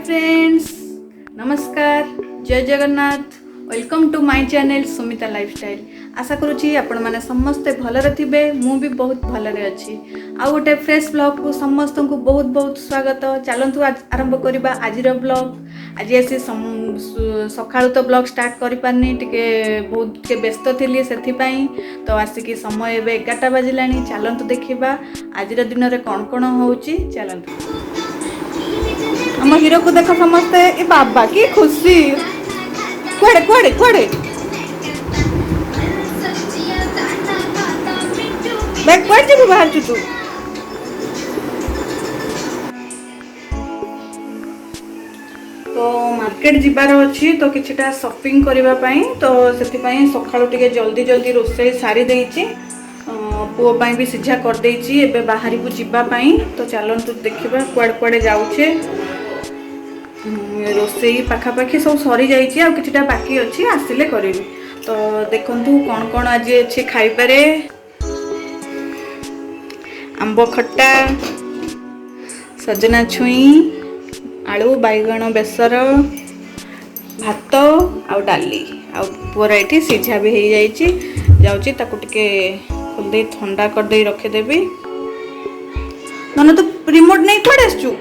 Friends, नमस्कार, जय Jagannath. Welcome to my channel Sumita lifestyle. आशा करुँची आपण मैंने समस्ते भलरे थे, मु भी बहुत भलरे अच्छी। आउ गोटे फ्रेश ब्लॉग को समस्त को बहुत बहुत स्वागत। चलतु आरंभ करवा आज ब्लॉग। आज आसी सका तो ब्लॉग स्टार्ट कर पारनी, टिके बहुत टे व्यस्त थी से तो आसिकी समय एवं 11टा बाजिला। चलतु देखा आज दिन में कौन कौन हो। चलतु हम हीरो को देख समस्ते। ए बाबा की खुशी, कुआड़े कुआड़े कुआड़े बैग कुआड़े जब बाहर तू तो मार्केट जीवार अच्छी तो किछटा शॉपिंग करबा पई, तो सेति पई सखाळु टिके जल्दी जल्दी रोसई सारी देइची। पुओ पई भी सिझा कर देइची। एबे बाहरी को जीवा पई तो चलंतु देखिबा कुआड़े कुआड़े जाउछे। रोसई पाखापाखि सब सरी जाइए, आ किछटा बाकी अच्छी आसिले करी। तो देखंतु कौन कौन आज अच्छे खाई पारे। आंब खट्टा, सजना छुई, आलू बैगण बेसर, भात आउ डाली आउ पूरा ये सीझा भी हो जाऊँगी। ताकू टिके खोल दे ठंडा कर दे रखिदेवी। नन तो रिमोट नहीं पड़े आसचु।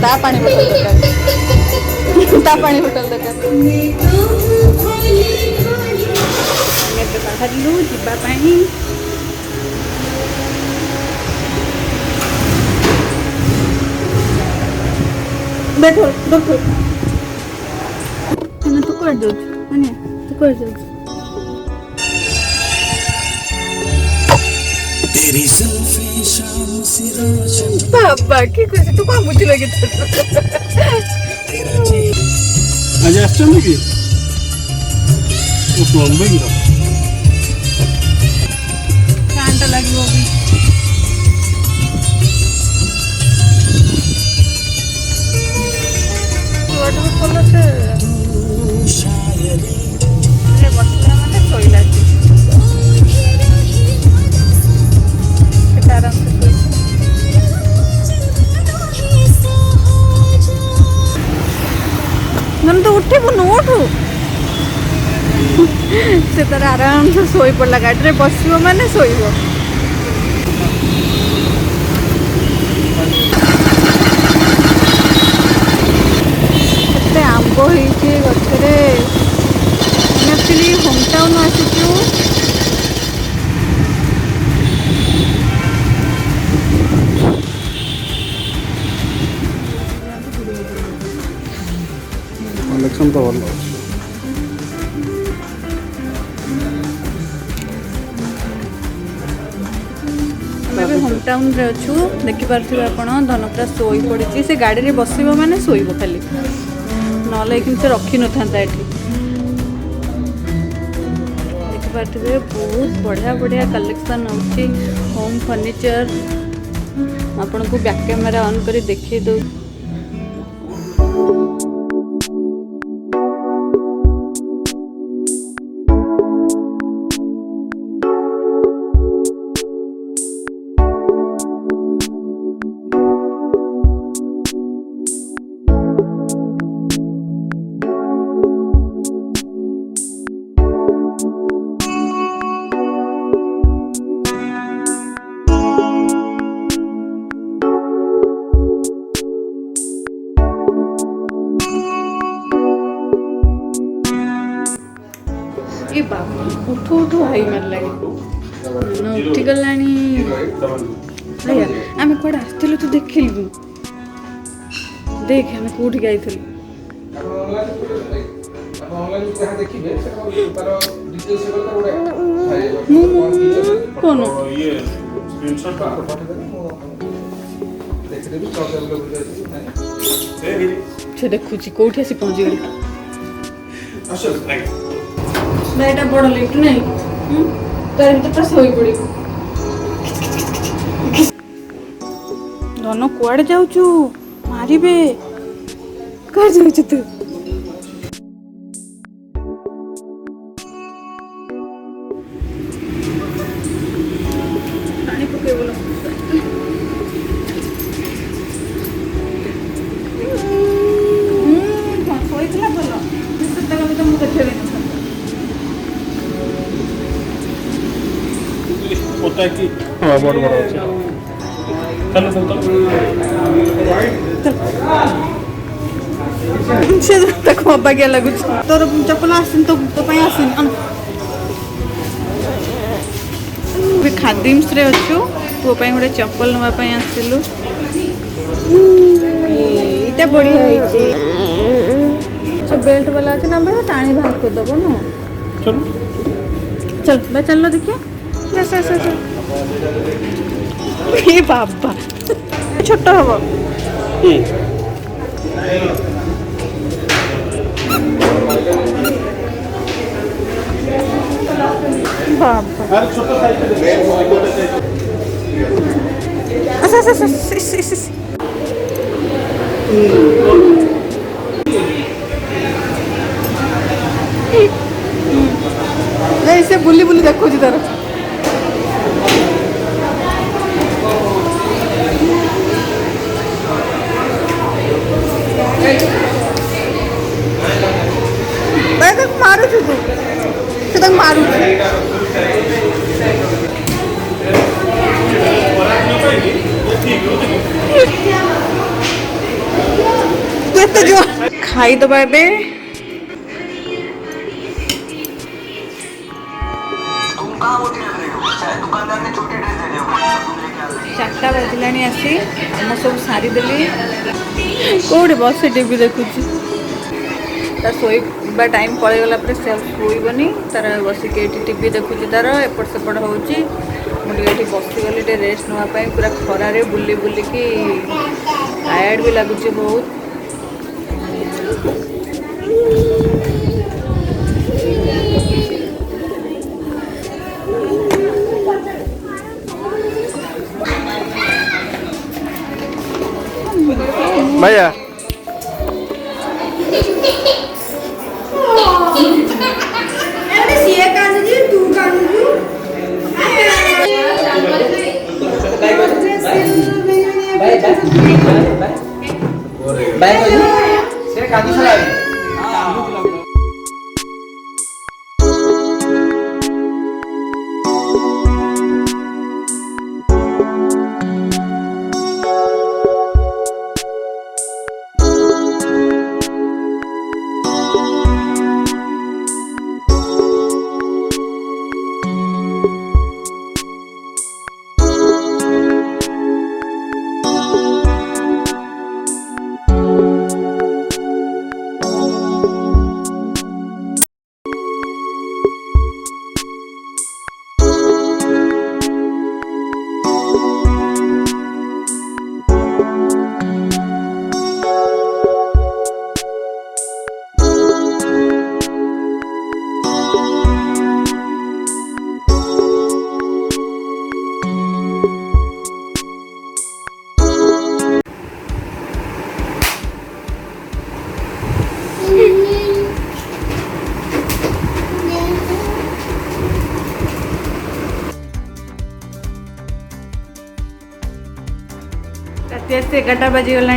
ता पानी बोतल दरकार, ता पानी बोतल दरकार। बाहरलु जीवा पानी बैठो बैठो। तू कर दो, तू कर दो। बाबा की खुशी, तू कौन बुझी लगे आज आश्चर्य की वो प्लम्बर की कांटा लगी वो भी वाटर खोल से ये बच्चा माने सोइला के आराम से नम तो उठे बुनु उठू से तार आराम से सोई पड़ला। गाड़ी रे बसिबो माने सोइबो। केते आंब होइछे गछरे। एक्चुअली होम टाउन आसीचू। कलेक्शन तो भल होम टाउन रे अच्छु। देखि पारथिबे आपण धनपुरा सोई पड़ी से गाड़ी रे बसिबो माने सोइबो खाली, नले कि से रखी न थांता एठी। देखि पारथिबे बहुत बढ़िया बढ़िया कलेक्शन होची होम फर्नीचर। आपण को बैक कैमरा ऑन करी देखि दो। ए बाबा उठो उठो हाई मार लगे ना उठी गलानी। भैया आमे कोड आस्थिलु तू देखिलु, देख आमे कोठी गाइथलु। कोन ये स्क्रीनशॉट देख दे भी से देखुची कोठी आसी पहुंच गली। अच्छा बेटा बड़ लिफ्ट नहीं तो तो सोई पड़ी। ଧନ କୁଆଡ଼େ ଯାଉଛୁ? ମାରିବେ। କୁଆଡ଼େ ଯାଉଛୁ ତୁ? ପାଣି ପକେଇବ ଲୋ। ଶୋଇଥିଲା ଭଲ ସେତେବେଳେ ବି ତ ମୁଁ ଦେଖେଇବି पोता की हाँ बड़ बड़ अच्छे चलो से ତାକୁ ଅବାଗିଆ ଲାଗୁଛି। ତୋର ଚପଲ ଆସିନି ତୋ ପାଇଁ ଆସିନି। ଖାଦିମ୍ସରେ ଅଛୁ ପୁଅ ପାଇଁ ଗୋଟେ ଚପଲ ନେବା ପାଇଁ ଆସିଥିଲୁ। ଏଇଟା ବଢ଼ିଆ ହେଇଛି। ବେଲ୍ଟ ବାଲା ଅଛି ନା ଭାଇ ଟାଣି ବାହାର କରିଦେବ ନା। चलो चल भाई चल लो देखिए ये बाबा छोट हम बाबा अरे छोटा साइज से बुली बुली देखो तार मारू तू से मारू जो खाई दबा ए चार्टा बजलानी आसी मैं सब सारीदेली कौटे बस टीवी देखुची तार शोवा टाइम पलैगला से शोबनी तार बसिक टीवी देखुची तार एपट सेपट होची मुझे बसीगली रेस्ट नापी पूरा खरारे बुली बुलिकी टायर्ड भी लगुच बहुत। भैया राति आसी 11टा बाजीगला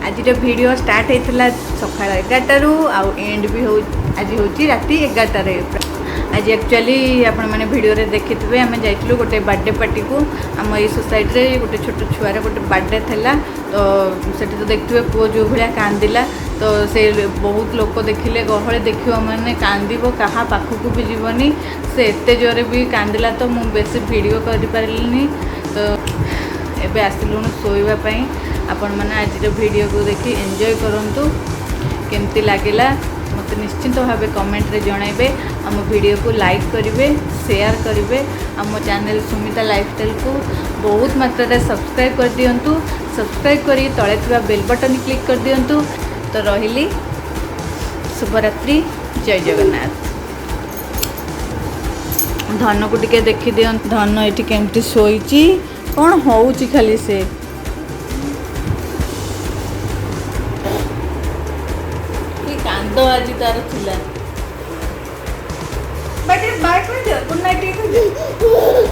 आज वीडियो स्टार्ट होता सका 11 आउ एंड भी हो आज हूँ राति 11टार। आज एक्चुअली आपण मैंने वीडियो रे देखिथे आम जाइलु गोटे बर्थडे पार्टी को आम ये सोसाइटी रे गोटे छोट छुआर गोटे बर्थडे था तो सेठी तो देखिए पुओ जो भाया कांदिला तो से बहुत लोक देखिले गहले देखियो मैंने कांदिबो कहा पाखक भी जीवनी से एते जोरे भी कांदिला तो मु बेसी वीडियो कर पारिलिनी तो एबे आसिलुनु सोइबा पई आपण माने आज वीडियो को देखि एंजॉय करंतु केमती लागिला मत निश्चिंत भाव कमेंट रे जणाइबे आम वीडियो को लाइक करेंगे शेयर करेंगे आम चैनल सुमिता लाइफस्टाइल को बहुत मात्रा सब्सक्राइब कर दिंतु सब्सक्राइब करी तले थिबा बेल बटन क्लिक कर दिंतु। तो रहिली शुभरात्रि जय जगन्नाथ। धन को टिके देखी दियंतु धन एठी केमती सोईची कौन होउची खाली से କି କାନ୍ଦ ଆଜି ତାର ଥିଲା ବାଟେ ବାଏ କହିଦିଅ ଗୁଡ୍ ନାଇଟ୍ ଟିକେ କହିଦିଅ